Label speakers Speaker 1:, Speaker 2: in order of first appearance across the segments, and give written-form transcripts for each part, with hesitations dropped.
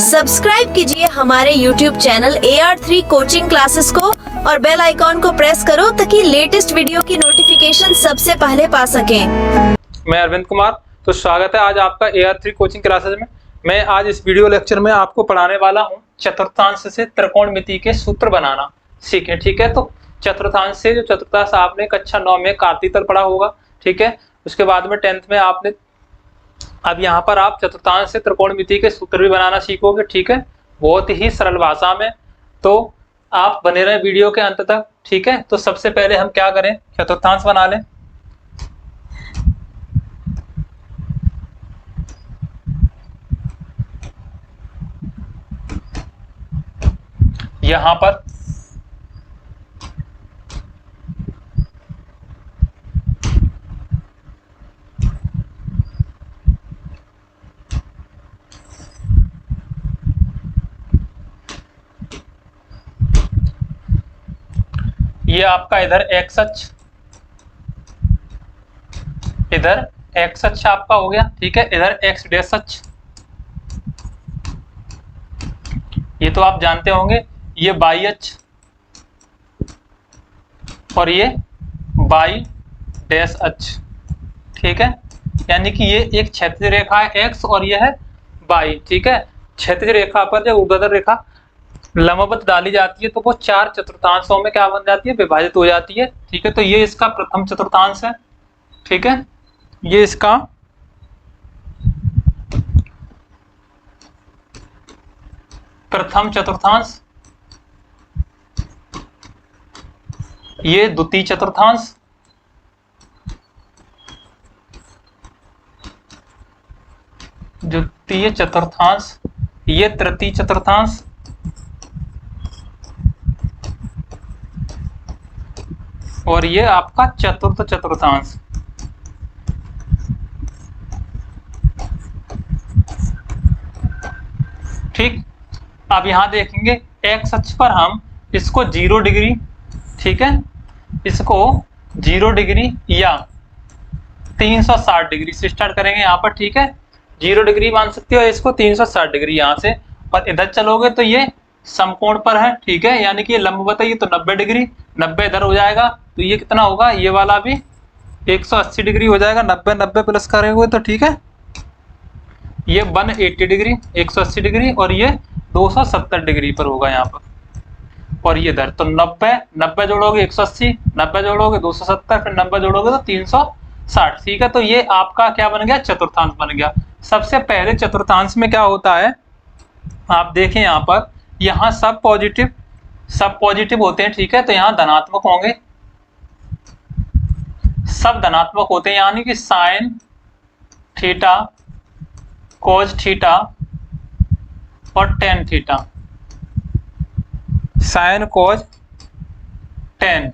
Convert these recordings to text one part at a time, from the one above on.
Speaker 1: Subscribe कीजिए हमारे YouTube channel AR3 coaching classes को और बेल आइकॉन को प्रेस करो ताकि लेटेस्ट वीडियो की नोटिफिकेशन सबसे पहले पा सकें।
Speaker 2: मैं अरविंद कुमार, तो स्वागत है आज आपका AR3 कोचिंग क्लासेस में। मैं आज इस वीडियो लेक्चर में आपको पढ़ाने वाला हूं चतुर्थांश से त्रिकोणमिति के सूत्र बनाना सीखें। ठीक है, तो चतुर्थांश से जो चतुर्थांश आपने कक्षा 9 में कार्तीय तल पढ़ा होगा। ठीक है, उसके बाद में 10th में आपने अब यहाँ पर आप चतुर्थांश से त्रिकोणमिति के सूत्र भी बनाना सीखोगे। ठीक है, बहुत ही सरल भाषा में, तो आप बने रहे वीडियो के अंत तक। ठीक है, तो सबसे पहले हम क्या करें, चतुर्थांश बना लें। यहां पर ये आपका इधर एक्स अक्ष, इधर एक्स अक्ष आपका हो गया। ठीक है, इधर एक्स डैश अक्ष, ये तो आप जानते होंगे, ये वाई अक्ष और ये वाई डैश अक्ष। ठीक है, यानी कि ये एक क्षैतिज रेखा है एक्स और ये है वाई। ठीक है, क्षैतिज रेखा पर जब ऊर्ध्वाधर रेखा लंबवत डाली जाती है तो वो 4 चतुर्थांशों में क्या बन जाती है, विभाजित हो जाती है। ठीक है, तो ये इसका प्रथम चतुर्थांश है। ठीक है, ये इसका प्रथम चतुर्थांश, ये द्वितीय चतुर्थांश, द्वितीय चतुर्थांश, ये तृतीय चतुर्थांश, और ये आपका चतुर्थ चतुर्थांश। ठीक, अब यहां देखेंगे एक्स अक्ष पर हम इसको 0 डिग्री, ठीक है, इसको 0 डिग्री या 360 डिग्री से स्टार्ट करेंगे यहाँ पर। ठीक है, 0 डिग्री मान सकते हो, इसको 360 डिग्री यहाँ से, और इधर चलोगे तो ये समकोण पर है। ठीक है, यानी कि ये लंबवत है, ये तो 90 डिग्री, 90 इधर हो जाएगा, तो ये कितना होगा, ये वाला भी 180 डिग्री हो जाएगा। 90 90 प्लस करेंगे तो ठीक है, ये 180 डिग्री, 180 डिग्री, और ये 270 डिग्री पर होगा यहाँ पर। और ये इधर तो 90 90 जोड़ोगे 180, 90 जोड़ोगे 270, फिर 90 जोड़ोगे तो 360। ठीक है, तो ये आपका क्या बन गया, चतुर्थांश बन गया। सबसे पहले चतुर्थांश में क्या होता है, आप देखें यहाँ पर, यहाँ सब पॉजिटिव होते हैं। ठीक है, तो यहाँ धनात्मक होंगे, सब धनात्मक होते हैं, यानी कि साइन थीटा, कोज थीटा और टेन थीटा, साइन कोज टेन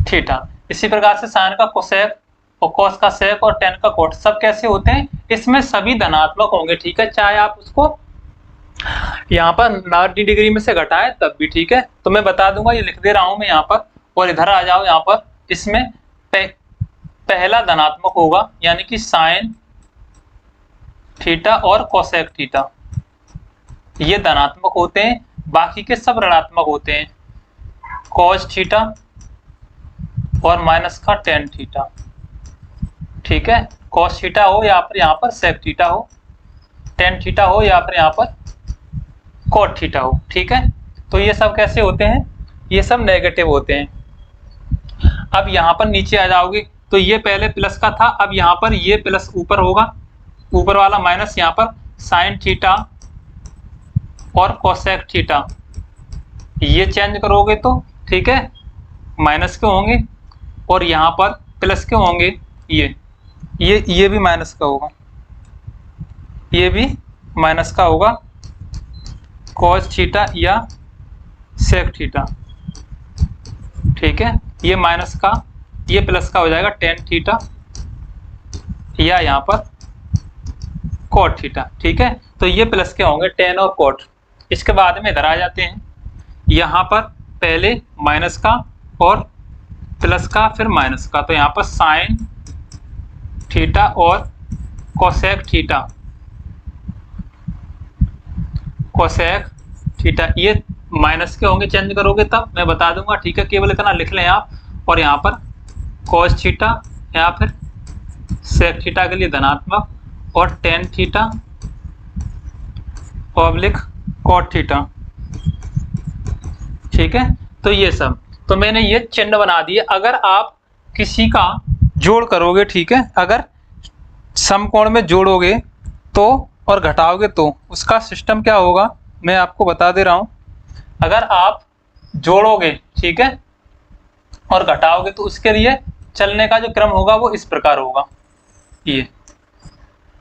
Speaker 2: थीटा। इसी प्रकार से साइन का कोसेक और कोस का सेक और टेन का कोट, सब कैसे होते हैं, इसमें सभी धनात्मक होंगे। ठीक है, चाहे आप उसको यहाँ पर 90 डिग्री में से घटाएं तब भी ठीक है, तो मैं बता दूंगा, ये लिख दे रहा हूं मैं यहाँ पर। और इधर आ जाओ, यहाँ पर इसमें पहला धनात्मक होगा, यानी कि साइन थीटा और कोसेक थीटा, ये धनात्मक होते हैं। बाकी के सब ऋणात्मक होते हैं, कोस थीटा और माइनस का टेन थीटा। ठीक है, कोस थीटा हो या फिर यहाँ पर सेक थीटा हो, टेन थीटा हो या फिर यहाँ पर कोट थीटा हो। ठीक है, तो ये सब कैसे होते हैं, ये सब नेगेटिव होते हैं। अब यहाँ पर नीचे आ जाओगे तो ये पहले प्लस का था, अब यहाँ पर ये प्लस ऊपर होगा, ऊपर वाला माइनस, यहाँ पर साइन थीटा और कोसेक थीटा, ये चेंज करोगे तो ठीक है माइनस के होंगे, और यहाँ पर प्लस के होंगे, ये भी माइनस का होगा, ये भी माइनस का होगा, कोस थीटा या सेक थीटा। ठीक है, ये माइनस का, ये प्लस का हो जाएगा टेन थीटा या यहाँ पर कोट थीटा। ठीक है, तो ये प्लस के होंगे टेन और कोट। इसके बाद में इधर आ जाते हैं, यहाँ पर पहले माइनस का और प्लस का फिर माइनस का, तो यहाँ पर साइन थीटा और कोसेक थीटा, कोसेक थीटा, ये माइनस के होंगे, चेंज करोगे तब मैं बता दूंगा, ठीक है। केवल इतना लिख लें आप, और यहाँ पर कोस थीटा या फिर सेक थीटा के लिए धनात्मक, और tan theta oblique cot theta, ठीक है। तो ये सब, तो मैंने ये चिन्ह बना दिए। अगर आप किसी का जोड़ करोगे, ठीक है, अगर समकोण में जोड़ोगे तो और घटाओगे तो उसका सिस्टम क्या होगा मैं आपको बता दे रहा हूं। अगर आप जोड़ोगे, ठीक है, और घटाओगे तो उसके लिए चलने का जो क्रम होगा वो इस प्रकार होगा, ये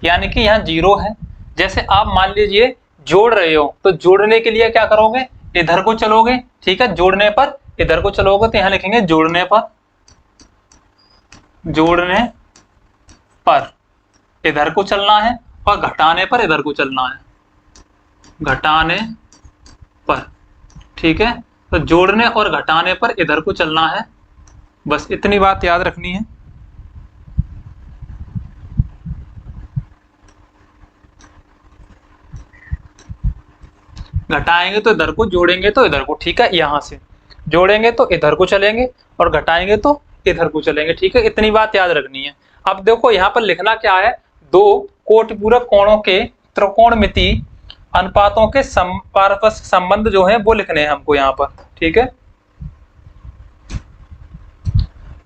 Speaker 2: यानी कि यहाँ 0 है। जैसे आप मान लीजिए जोड़ रहे हो, तो जोड़ने के लिए क्या करोगे, इधर को चलोगे, ठीक है, जोड़ने पर इधर को चलोगे तो यहाँ लिखेंगे जोड़ने पर, जोड़ने पर इधर को चलना है, और घटाने पर इधर को चलना है, घटाने पर, ठीक है। तो जोड़ने और घटाने पर इधर को चलना है, बस इतनी बात याद रखनी है। घटाएंगे तो इधर को, जोड़ेंगे तो इधर को, ठीक है, यहां से जोड़ेंगे तो इधर को चलेंगे और घटाएंगे तो इधर को चलेंगे, ठीक है, इतनी बात याद रखनी है। अब देखो यहाँ पर लिखना क्या है, दो कोटिपूरक कोणों के त्रिकोणमिति अनुपातों के पारस्परिक संबंध जो है वो लिखने हैं हमको यहाँ पर, ठीक है।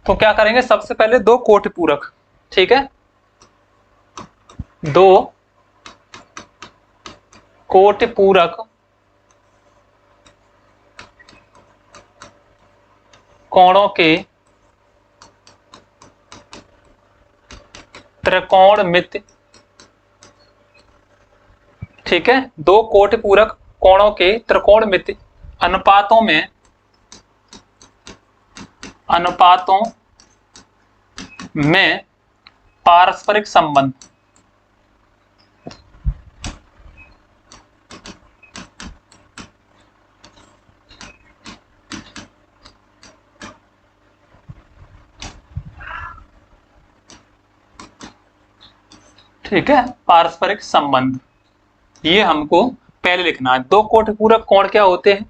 Speaker 2: तो क्या करेंगे, सबसे पहले दो कोटिपूरक, ठीक है, दो कोटिपूरक कोणों के त्रिकोणमिति, ठीक है, दो कोटिपूरक कोणों के त्रिकोणमिति अनुपातों में पारस्परिक संबंध, ठीक है, पारस्परिक संबंध, ये हमको पहले लिखना है। दो कोटिपूरक कोण क्या होते हैं,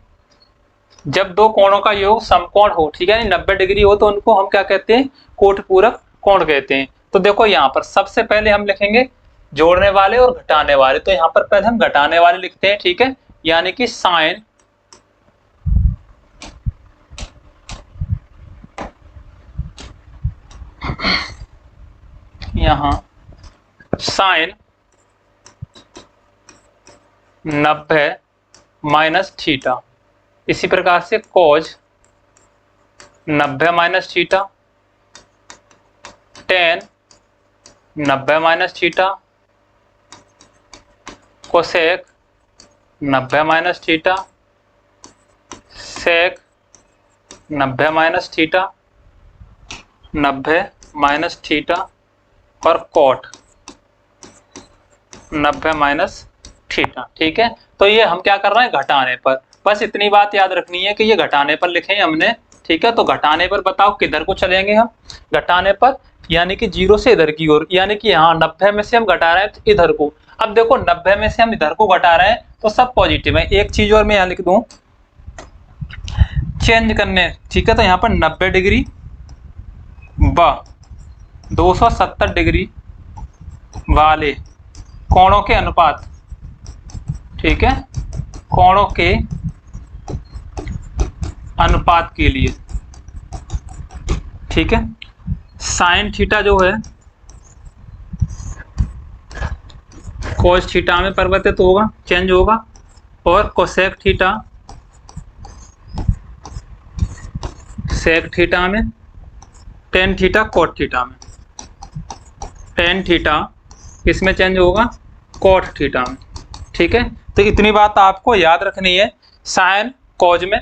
Speaker 2: जब दो कोणों का योग समकोण हो, ठीक है, 90 डिग्री हो, तो उनको हम क्या कहते हैं, कोटिपूरक कोण कहते हैं। तो देखो यहाँ पर सबसे पहले हम लिखेंगे जोड़ने वाले और घटाने वाले, तो यहाँ पर पहले हम घटाने वाले लिखते हैं, ठीक है, यानी कि साइन यहाँ साइन 90 माइनस थीटा, इसी प्रकार से cos 90 minus theta, tan 90 minus theta, cosec 90 minus theta, sec 90 minus theta, 90 minus theta, और कॉट 90 माइनस थीटा, ठीक है। तो ये हम क्या कर रहे हैं, घटाने पर, बस इतनी बात याद रखनी है कि ये घटाने पर लिखे हमने, ठीक है। तो घटाने पर बताओ किधर को चलेंगे हम, घटाने पर यानी कि 0 से इधर की ओर, यानी कि यहाँ 90 में से हम घटा रहे हैं तो इधर को। अब देखो 90 में से हम इधर को घटा रहे हैं तो सब पॉजिटिव है। एक चीज और मैं यहाँ लिख दूं, चेंज करने, ठीक है, तो यहाँ पर 90 डिग्री व 270 डिग्री वाले कोणों के अनुपात, ठीक है, कोणों के अनुपात के लिए, ठीक है, साइन थीटा जो है कोस थीटा में परिवर्तित होगा, चेंज होगा, और कोसेक थीटा सेक थीटा में, टेन थीटा कोट थीटा में, टेन थीटा किसमें चेंज होगा, कोट थीटा में, ठीक है। तो इतनी बात आपको याद रखनी है, साइन कोज में,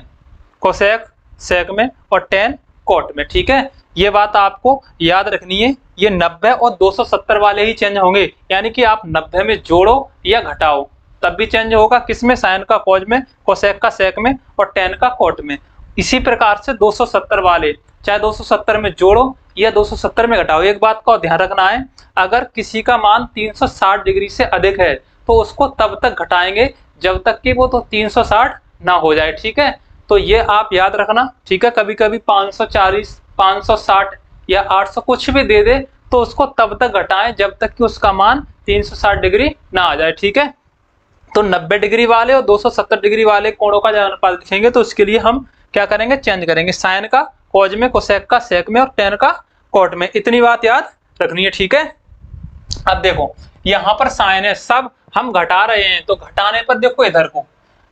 Speaker 2: कोसेक सेक में, और टेन कोट में, ठीक है, ये बात आपको याद रखनी है। ये 90 और 270 वाले ही चेंज होंगे, यानी कि आप 90 में जोड़ो या घटाओ तब भी चेंज होगा, किसमें, साइन का कोज में, कोसेक का सेक में, और टेन का कोट में। इसी प्रकार से 270 वाले, चाहे 270 में जोड़ो या 270 में घटाओ। एक बात का ध्यान रखना है, अगर किसी का मान 360 डिग्री से अधिक है तो उसको तब तक घटाएंगे जब तक कि वो तो 360 ना हो जाए, ठीक है। तो ये आप याद रखना, ठीक है। कभी कभी 540, 560 या 800 कुछ भी दे दे तो उसको तब तक घटाएं जब तक कि उसका मान 360 डिग्री ना आ जाए, ठीक है। तो 90 डिग्री वाले और 270 डिग्री वाले कोणों का जब अनुपात लिखेंगे तो उसके लिए हम क्या करेंगे, चेंज करेंगे, साइन का कॉज में, कोसेक का सेक में और टेन का कॉट में। इतनी बात याद रखनी है, ठीक है। अब देखो यहाँ पर साइन है, सब हम घटा रहे हैं, तो घटाने पर देखो इधर को,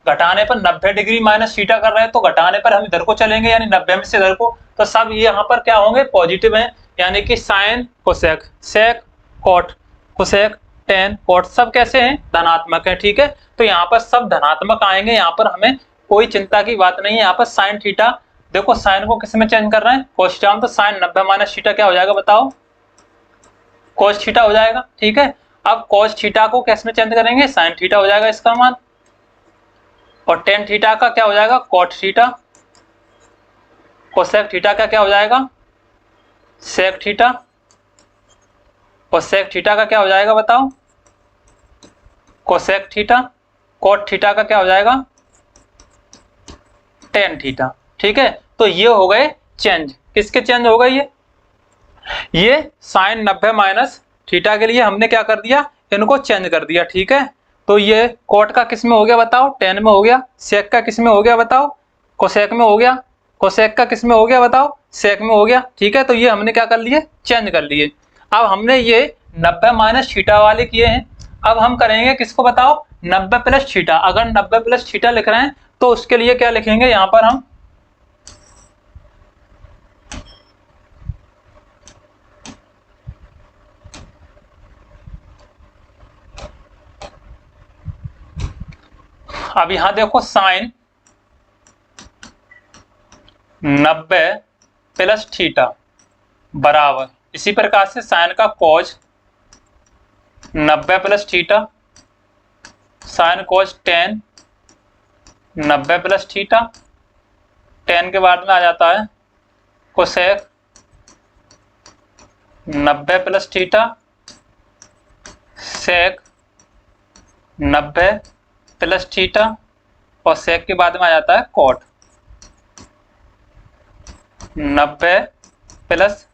Speaker 2: घटाने पर 90 डिग्री माइनस थीटा कर रहे हैं, तो घटाने पर हम इधर को चलेंगे, यानी 90 में से इधर को, तो सब ये यहाँ पर क्या होंगे, पॉजिटिव हैं, यानी कि sine cosec, sec cot, cosec tan cot, सब कैसे हैं, धनात्मक है, ठीक है। तो यहाँ पर सब धनात्मक आएंगे, यहाँ पर हमें कोई चिंता की बात नहीं है। यहाँ पर साइन थीटा, देखो साइन को किस में चेंज कर रहे हैं, कोस थीटा में, तो साइन 90 माइनस थीटा क्या हो जाएगा बताओ, कोस थीटा हो जाएगा, ठीक है। अब कोस थीटा को किस में चेंज करेंगे, साइन थीटा हो जाएगा इसका मान, और टेन थीटा का क्या हो जाएगा, कॉट थीटा, कोसेक थीटा का क्या हो जाएगा, सेक थीटा, और सेक थीटा का क्या हो जाएगा बताओ, कोसेक थीटा, कॉट थीटा का क्या हो जाएगा, टेन थीटा, ठीक है। तो ये हो गए चेंज, किसके चेंज हो गए, ये साइन 90 माइनस थीटा के लिए हमने क्या कर दिया, इनको चेंज कर दिया, ठीक है। तो ये कॉट का किस में हो गया बताओ, टेन में हो गया, सेक का किस में हो गया बताओ, कोसेक में हो गया, कोसेक का किस में हो गया बताओ, सेक में हो गया, ठीक है। तो ये हमने क्या कर लिए, चेंज कर लिए। अब हमने ये 90 माइनस थीटा वाले किए हैं, अब हम करेंगे किसको बताओ, 90 प्लस थीटा। अगर 90 प्लस थीटा लिख रहे हैं तो उसके लिए क्या लिखेंगे, यहाँ पर हम अब यहां देखो साइन 90 प्लस थीटा बराबर, इसी प्रकार से साइन का cos 90 plus theta, sine cos tan 90 plus theta, tan के बाद में आ जाता है cosec 90 plus theta, sec 90 plus theta, और सेक के बाद में आ जाता है cot 90 plus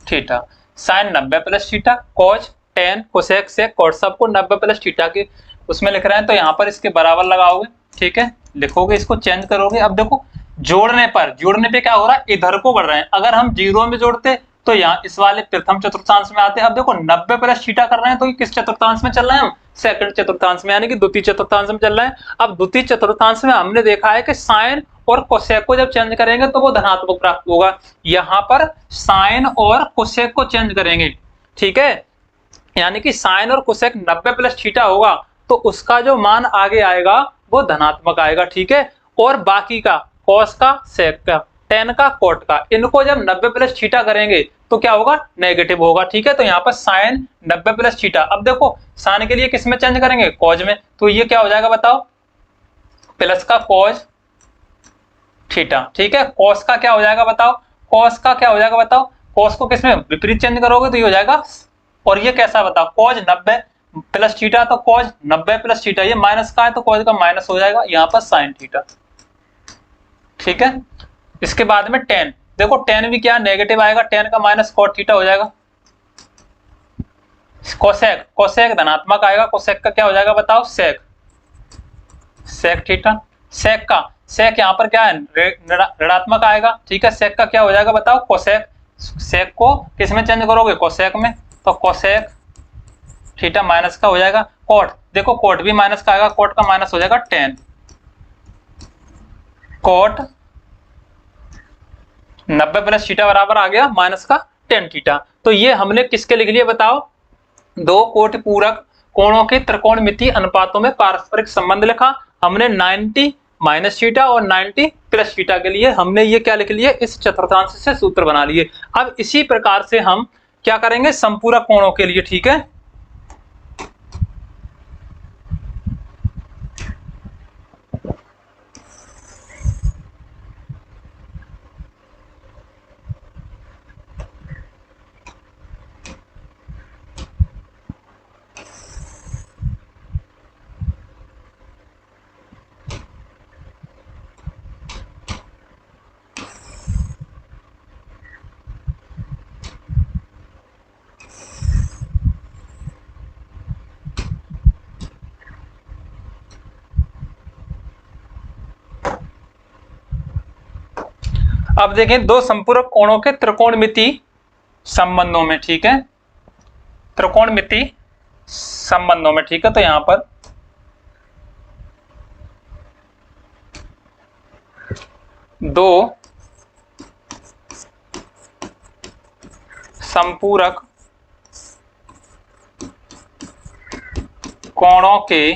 Speaker 2: theta, sine 90 plus theta, cos tan, cosec, sec, cot, सबको 90 प्लस थीटा के उसमें लिख रहे हैं, तो यहाँ पर इसके बराबर लगाओगे, ठीक है, लिखोगे, इसको चेंज करोगे। अब देखो जोड़ने पे क्या हो रहा है, इधर को बढ़ रहे हैं। अगर हम जीरो में जोड़ते तो यहाँ इस वाले प्रथम चतुर्थांश में आते। अब देखो 90 प्लस थीटा कर रहे हैं, तो ये किस चतुर्थांश में चल रहे हैं, हम सेकंड चतुर्थांश में, यानी कि द्वितीय चतुर्थांश में चल रहे हैं। अब द्वितीय चतुर्थांश में हमने देखा है कि साइन और कोसेक को जब चेंज करेंगे तो वो धनात्मक प्राप्त होगा। यहाँ पर साइन और कोसेक को चेंज करेंगे, ठीक है, यानी कि साइन और कोसेक 90 प्लस थीटा होगा तो उसका जो मान आगे आएगा वो धनात्मक आएगा, ठीक है। और बाकी का कॉस का, सेक का, टेन का, कॉट का, इनको जब 90 प्लस थीटा करेंगे तो क्या होगा, नेगेटिव होगा, ठीक है। तो यहाँ पर साइन 90 प्लस थीटा, अब देखो साइन के लिए किस में चेंज करेंगे, कॉज में, तो ये क्या हो जाएगा बताओ, प्लस का कॉज थीटा, ठीक है। कॉस का क्या हो जाएगा बताओ, कॉस का क्या हो जाएगा बताओ, कॉस को किस में विपरीत चेंज करोगे तो ये हो जाएगा, और ये कैसा बताओ, कॉज 90 प्लस थीटा, तो कॉज 90 प्लस थीटा, ये माइनस का है तो कॉज का माइनस हो जाएगा, यहाँ पर साइन थीटा, ठीक है। इसके बाद में टेन, देखो टेन भी क्या नेगेटिव आएगा, टेन का माइनस कॉट थीटा हो जाएगा। कोसेक, कोसेक धनात्मक आएगा, कोसेक का क्या हो जाएगा बताओ, सेक, सेक थीटा, सेक का, सेक यहाँ पर क्या है, ऋणात्मक आएगा, ठीक है। सेक का क्या हो जाएगा बताओ, कोसेक, सेक को किस में चेंज करोगे, कोसेक में, तो कोसेक थीटा माइनस का हो जाएगा। कॉट, देखो कॉट भी माइनस का आएगा, कॉट का माइनस हो जाएगा टेन, कॉट 90 प्लस थीटा बराबर आ गया माइनस का टेन थीटा। तो ये हमने किसके लिख लिया बताओ, दो कोटि पूरक कोणों के त्रिकोणमितीय अनुपातों में पारस्परिक संबंध लिखा हमने। 90 माइनस थीटा और 90 प्लस थीटा के लिए हमने ये क्या लिख लिए, इस चतुर्थांश से सूत्र बना लिए। अब इसी प्रकार से हम क्या करेंगे संपूरक कोणों के लिए, ठीक है। अब देखें दो संपूरक कोणों के त्रिकोणमिति संबंधों में, ठीक है, त्रिकोणमिति संबंधों में, ठीक है। तो यहां पर दो संपूरक कोणों के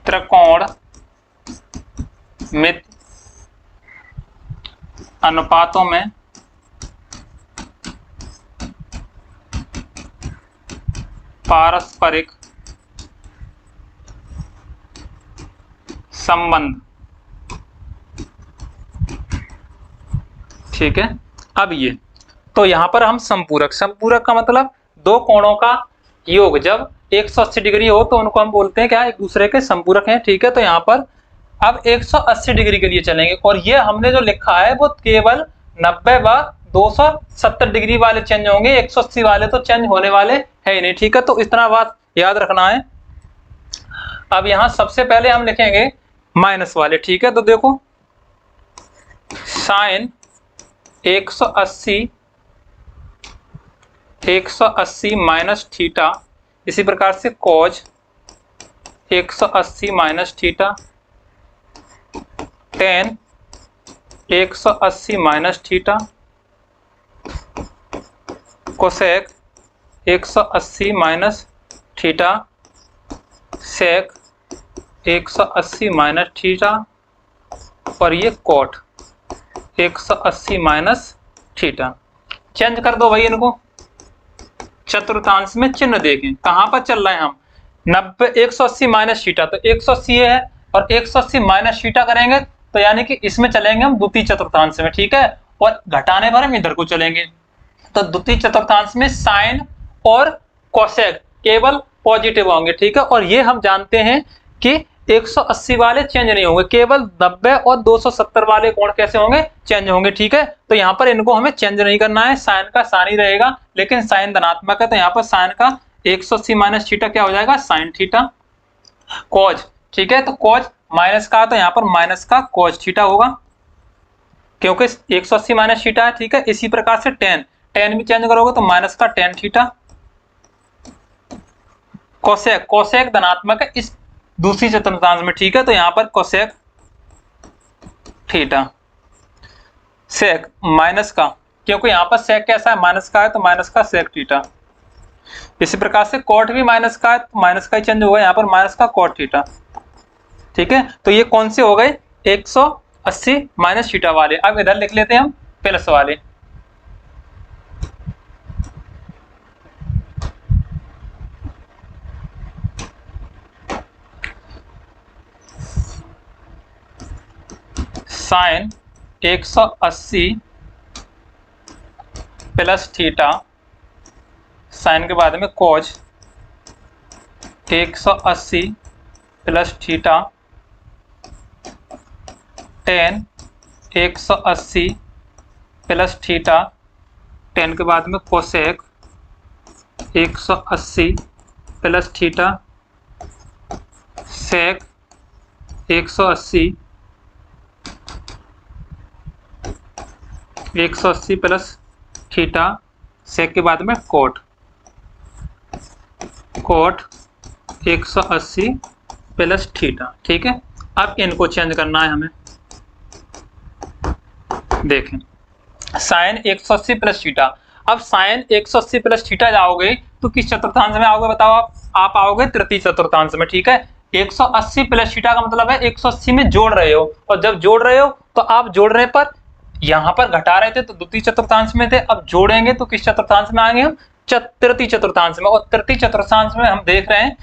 Speaker 2: त्रिकोणमिति अनुपातों में पारस्परिक संबंध, ठीक है। अब ये तो यहां पर हम संपूरक का मतलब दो कोणों का योग जब 180 डिग्री हो तो उनको हम बोलते हैं क्या, एक दूसरे के संपूरक हैं, ठीक है। तो यहां पर अब 180 डिग्री के लिए चलेंगे और ये हमने जो लिखा है वो केवल 90 व 270 डिग्री वाले चेंज होंगे, 180 वाले तो चेंज होने वाले है ही नहीं, ठीक है। तो इतना बात याद रखना है। अब यहां सबसे पहले हम लिखेंगे माइनस वाले, ठीक है। तो देखो साइन 180 माइनस थीटा, इसी प्रकार से cos 180 minus theta, tan 180 minus theta, cosec 180 minus theta, sec 180 minus theta, और ये कॉट 180 माइनस थीटा। चेंज कर दो भाई इनको, चतुर्थांश में चिन्ह देखें कहां पर चल रहे हैं हम, 90 180 माइनस थीटा, तो 180 है और 180 माइनस थीटा करेंगे तो यानी कि इसमें चलेंगे हम द्वितीय चतुर्थांश में, ठीक है। और घटाने पर हम इधर को चलेंगे, तो द्वितीय चतुर्थांश में साइन और कोसेक केवल पॉजिटिव होंगे, ठीक है। और ये हम जानते हैं कि 180 वाले चेंज नहीं होंगे, केवल 90 और 270 वाले कोण कैसे होंगे, चेंज होंगे, ठीक है। तो यहाँ पर इनको हमें चेंज नहीं करना है, साइन का साइन ही रहेगा, लेकिन साइन धनात्मक है तो यहाँ पर साइन का 180 माइनस थीटा क्या हो जाएगा, साइन थीटा। कॉज, ठीक है, तो कॉज माइनस का तो यहाँ पर माइनस का कॉज थीटा होगा, क्योंकि 180 माइनस थीटा है, ठीक है। इसी प्रकार से टेन भी चेंज करोगे तो माइनस का टेन थीटा। कोसेक धनात्मक है इस दूसरी चतुर्थांश में, ठीक है। तो यहां पर कोसेक थीटा, सेक माइनस का, क्योंकि यहां पर सेक कैसा है, माइनस का है, तो माइनस का सेक थीटा। इसी प्रकार से कोट भी माइनस का है तो माइनस का ही चेंज होगा, यहां पर माइनस का कोट थीटा, ठीक है। तो ये कौन से हो गए, 180 माइनस थीटा वाले। अब इधर लिख लेते हैं हम प्लस वाले, साइन 180 प्लस थीटा, साइन के बाद में कोज 180 plus theta, tan 180 plus theta, tan के बाद में cosec 180 plus theta, sec 180 plus theta, सेक के बाद में कोट 180 प्लस थीटा, ठीक है। अब इनको चेंज करना है हमें, देखें साइन 180 प्लस थीटा। अब साइन 180 प्लस थीटा जाओगे तो किस चतुर्थांश में आओगे बताओ, आप आओगे तृतीय चतुर्थांश में, ठीक है। 180 प्लस थीटा का मतलब है 180 में जोड़ रहे हो, और जब जोड़ रहे हो तो आप जोड़ने पर यहां पर घटा रहे थे तो द्वितीय चतुर्थांश में थे, अब जोड़ेंगे तो किस चतुर्थांश में आएंगे हम, तृतीय चतुर्थांश में। और तृतीय चतुर्थांश में हम देख रहे हैं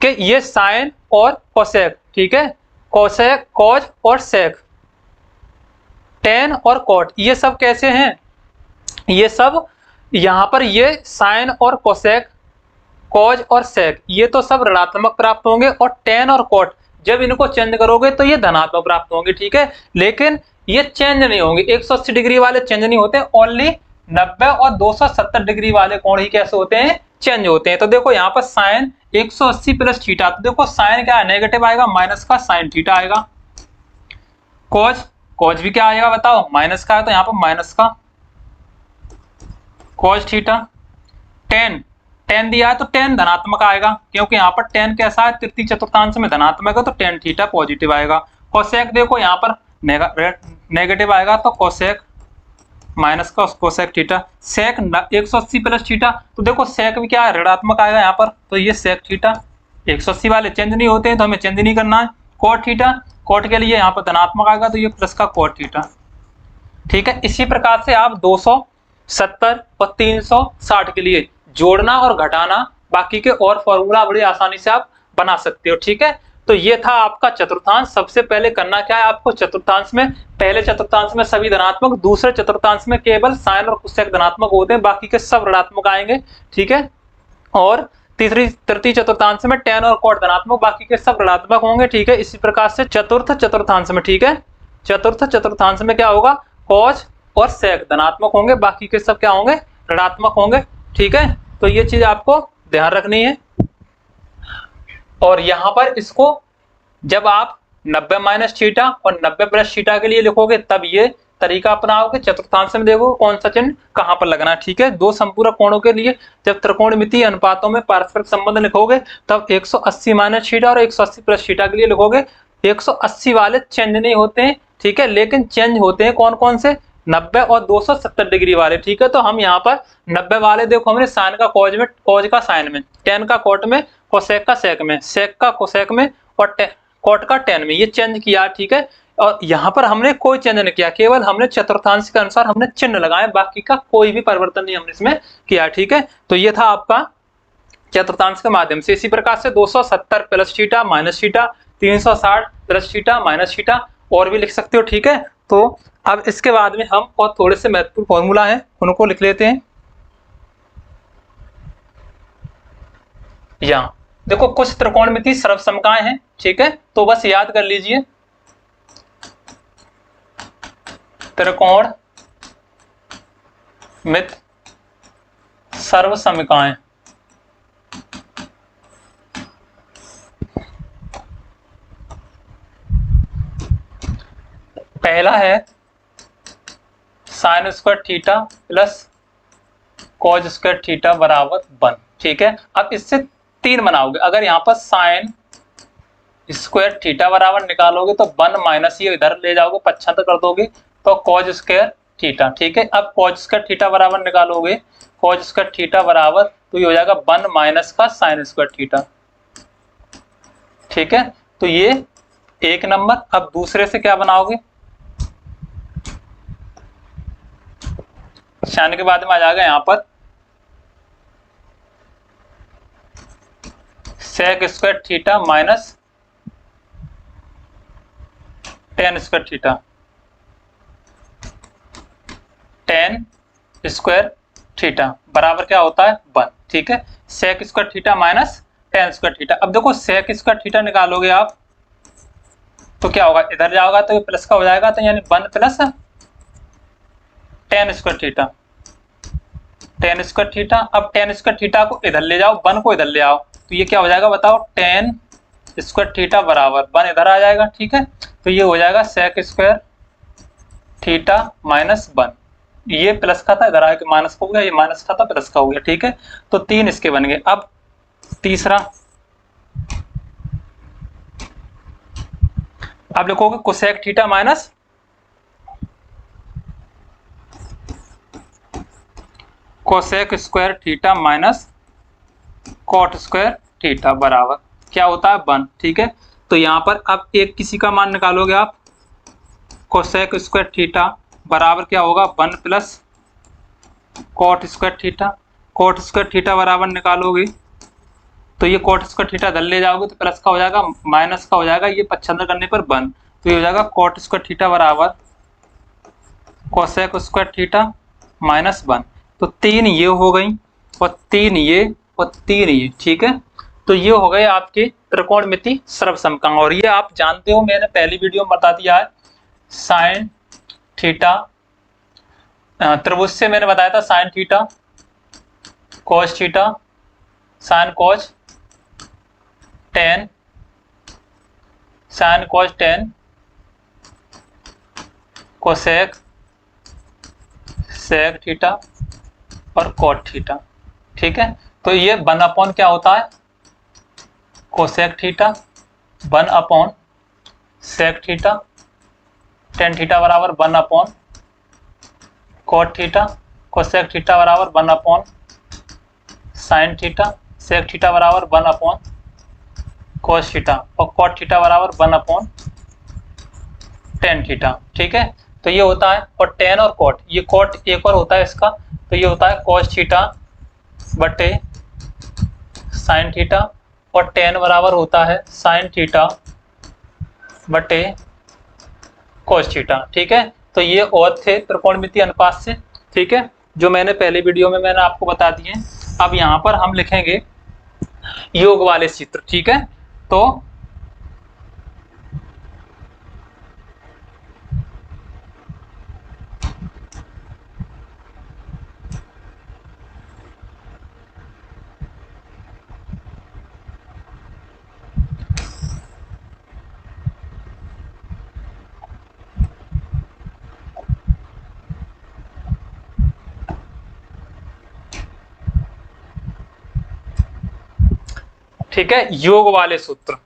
Speaker 2: कि ये साइन और कोसेक, ठीक है, कोसेक कोज और सेक, टेन और कोट, ये सब कैसे हैं, ये सब यहां पर ये साइन और कोसेक कोज और सेक ये तो सब ऋणात्मक प्राप्त होंगे, और टेन और कोट जब इनको चेंज करोगे तो ये धनात्मक प्राप्त होंगे, ठीक है। लेकिन ये चेंज नहीं होंगे, 180 डिग्री वाले चेंज नहीं होते, ओनली 90 और 270 डिग्री वाले कोण ही कैसे होते हैं, चेंज होते हैं। तो देखो यहाँ पर साइन 180 प्लस थीटा, तो देखो साइन क्या है, नेगेटिव आएगा, माइनस का साइन थीटा आएगा। कोज, कोज भी क्या आएगा बताओ, माइनस का है तो यहाँ पर माइनस का कोज थीटा। टेन, टेन दिया है तो टेन धनात्मक आएगा, क्योंकि यहाँ पर टेन कैसा है, तृतीय चतुर्थांश में धनात्मक है तो टेन थीटा पॉजिटिव आएगा। कोसेक देखो यहाँ पर नेगेटिव आएगा तो कोसेक माइनस का cosec theta. Sec 180 plus theta, तो देखो सेक भी क्या है, ऋणात्मक आएगा यहाँ पर, तो ये सेक थीटा। 180 वाले चेंज नहीं होते हैं तो हमें चेंज नहीं करना है। कोट थीटा, कोट के लिए यहाँ पर धनात्मक आएगा तो ये प्लस का कोट थीटा। ठीक है, इसी प्रकार से आप 270 और 360 के लिए जोड़ना और घटाना बाकी के और फॉर्मूला बड़ी आसानी से आप बना सकते हो। ठीक है, तो ये था आपका चतुर्थांश। सबसे पहले करना क्या है आपको, चतुर्थांश में पहले चतुर्थांश में सभी धनात्मक, दूसरे चतुर्थांश में केवल साइन और कोसेक धनात्मक होते हैं, बाकी के सब ऋणात्मक आएंगे। ठीक है, और तृतीय चतुर्थांश में टेन और कोट धनात्मक, बाकी के सब ऋणात्मक होंगे। ठीक है, इसी प्रकार से चतुर्थ चतुर्थांश में, ठीक है, चतुर्थ चतुर्थांश में क्या होगा, कोस और सेक धनात्मक होंगे, बाकी के सब क्या होंगे, ऋणात्मक होंगे। ठीक है, तो ये चीज आपको ध्यान रखनी है। और यहां पर इसको जब आप 90 माइनस थीटा और 90 प्लस थीटा के लिए लिखोगे तब ये तरीका अपनाओगे। चतुर्थांश में देखो कौन सा चिन्ह कहां पर लगना है। ठीक है, दो संपूरक कोणों के लिए जब त्रिकोणमितीय अनुपातों में पारस्परिक संबंध लिखोगे तब 180 माइनस थीटा और 180 प्लस थीटा के लिए लिखोगे। 180 वाले चेंज नहीं होते हैं, ठीक है, लेकिन चेंज होते हैं कौन कौन से, 90 और 270 डिग्री वाले। ठीक है, तो हम यहाँ पर 90 वाले देखो हमने साइन का कोज में, कोज का साइन में, टेन का कोट में, कोसेक का सेक में, सेक का कोसेक में और कोट का टेन में, ये चेंज किया। ठीक है, और यहाँ पर हमने कोई चेंज नहीं किया, केवल हमने चतुर्थांश के अनुसार हमने चिन्ह लगाए, बाकी का कोई भी परिवर्तन नहीं हमने इसमें किया। ठीक है, तो ये था आपका चतुर्थांश के माध्यम से। इसी प्रकार से 270 plus theta minus theta, 360 plus theta minus theta और भी लिख सकते हो। ठीक है, तो अब इसके बाद में हम और थोड़े से महत्वपूर्ण फॉर्मूला हैं उनको लिख लेते हैं। यहाँ देखो कुछ त्रिकोणमितीय सर्वसमकाएं हैं। ठीक है, तो बस याद कर लीजिए, त्रिकोण मित सर्वसमकाएं। पहला है sine square theta plus cos square theta बराबर 1। ठीक है, अब इससे तीन बनाओगे। अगर यहाँ पर साइन स्क्वायर थीटा बराबर निकालोगे तो 1 माइनस ये इधर ले जाओगे, पक्षांतर कर दोगे तो कॉज स्क्वायर थीटा। ठीक है, अब कॉज स्क्वायर थीटा बराबर निकालोगे, कॉज स्क्वायर थीटा बराबर तो ये हो जाएगा 1 माइनस का साइन स्क्वायर थीटा। ठीक है, तो ये एक नंबर। अब दूसरे से क्या बनाओगे, साइन के बाद में आ जाएगा यहाँ पर sec square theta minus tan square theta, tan square theta बराबर क्या होता है 1। ठीक है, sec square theta minus tan square theta. अब देखो सेक स्क्वायर थीटा निकालोगे आप तो क्या होगा, इधर जाओगा तो ये प्लस का हो जाएगा, तो यानी 1 plus ten square theta, tan square theta. अब टेन स्क्वायर थीटा को इधर ले जाओ, 1 को इधर ले आओ, तो ये क्या हो जाएगा बताओ, टेन स्क्वायर थीटा बराबर 1 इधर आ जाएगा। ठीक है, तो ये हो जाएगा सेक स्क्वायर थीटा माइनस 1। ये प्लस का था, इधर आके माइनस का हो गया, ये माइनस का था प्लस का हो गया। ठीक है, तो तीन इसके बन गए। अब तीसरा, अब लिखोगे cosec theta minus cosec square theta minus cot square theta बराबर क्या होता है 1। ठीक है, तो यहाँ पर अब एक किसी का मान निकालोगे आप, कोसेक स्क्वायर थीटा बराबर क्या होगा 1 plus cot square theta. Cot square theta बराबर निकालोगे तो ये कॉट स्क्वायर थीटा इधर ले जाओगे तो प्लस का हो जाएगा, माइनस का हो जाएगा, ये पक्षांतर करने पर 1, तो ये हो जाएगा कॉट स्क्वायर थीटा बराबर कोसेक स्क्वायर थीटा माइनस 1। तो तीन ये हो गई और तीन ये और तीन ये। ठीक है, तो ये हो गए आपके त्रिकोणमिति सर्वसमकांग। और ये आप जानते हो, मैंने पहली वीडियो में बता दिया है, साइन थीटा त्रिभुज से मैंने बताया था, sine theta cos theta sine cos tan, sine cos tan cosec sec theta और कॉट थीटा, ठीक है। तो ये 1 अपॉन क्या होता है, cosec theta 1 upon sec theta, tan theta बराबर 1 upon cot theta, cosec theta बराबर 1 upon sine theta, sec theta बराबर 1 अपॉन कोस थीटा और कॉट थीटा बराबर 1 अपॉन टेन थीटा, ठीक है। तो ये होता है, और टेन और कॉट, ये कॉट एक और होता है इसका, तो ये होता है कॉस थीटा बटे साइन थीटा, और टेन बराबर होता है साइन थीटा बटे कोस थीटा, ठीक है। तो ये और थे त्रिकोणमितीय अनुपात से, ठीक है, जो मैंने पहले वीडियो में मैंने आपको बता दिए। अब यहाँ पर हम लिखेंगे योग वाले सूत्र, ठीक है। तो ठीक है, योग वाले सूत्र,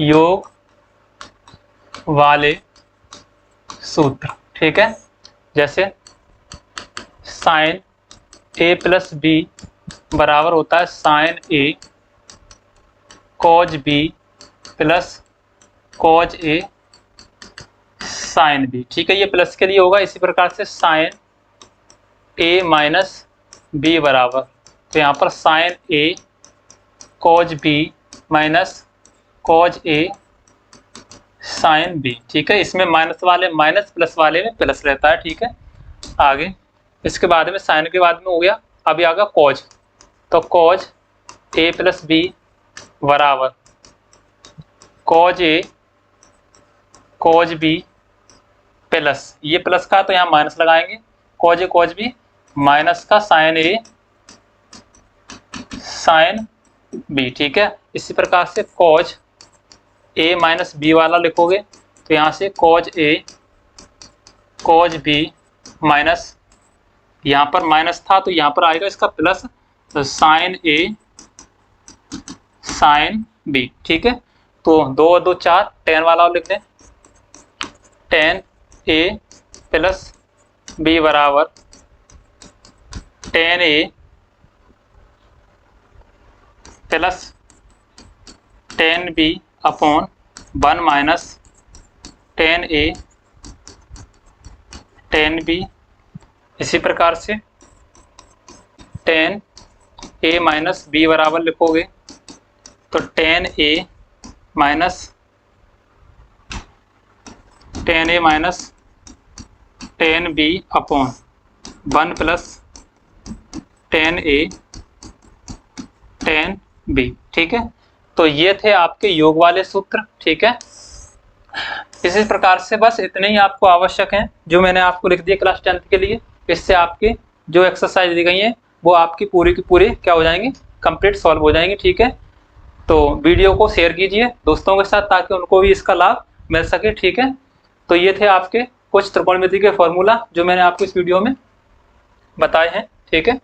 Speaker 2: योग वाले सूत्र, ठीक है। जैसे साइन ए प्लस बी बराबर होता है साइन ए कॉज बी प्लस कॉज ए साइन बी, ठीक है। ये प्लस के लिए होगा। इसी प्रकार से साइन ए माइनस बी बराबर, तो यहाँ पर साइन ए कॉज बी माइनस कॉज ए साइन बी, ठीक है। इसमें माइनस वाले माइनस, प्लस वाले में प्लस रहता है, ठीक है। आगे इसके बाद में साइन के बाद में हो गया, अभी आ गया कॉज, तो कॉज ए प्लस बी बराबर कॉज ए कॉज बी प्लस, ये प्लस का तो यहाँ माइनस लगाएंगे, कॉज ए कॉज बी माइनस का साइन ए साइन बी, ठीक है। इसी प्रकार से कॉज ए माइनस बी वाला लिखोगे, तो यहाँ से कॉज ए कॉज बी माइनस, यहाँ पर माइनस था तो यहाँ पर आएगा इसका प्लस, तो साइन ए साइन बी, ठीक है। तो 2 और 2 4, टेन वाला लिख दें, टेन ए प्लस बी बराबर tan A plus tan B upon 1 minus tan A tan B. इसी प्रकार से टेन ए माइनस बी बराबर लिखोगे, तो tan A minus tan A minus tan B upon 1 plus tan A tan B, ठीक है। तो ये थे आपके योग वाले सूत्र, ठीक है। इसी प्रकार से बस इतने ही आपको आवश्यक हैं जो मैंने आपको लिख दिया क्लास 10th के लिए। इससे आपके जो एक्सरसाइज दी गई हैं वो आपकी पूरी की पूरी क्या हो जाएंगी, कंप्लीट सॉल्व हो जाएंगी, ठीक है। तो वीडियो को शेयर कीजिए दोस्तों के साथ ताकि उनको भी इसका लाभ मिल सके, ठीक है। तो ये थे आपके कुछ त्रिकोणमिति के फॉर्मूला जो मैंने आपको इस वीडियो में बताए हैं, ठीक है।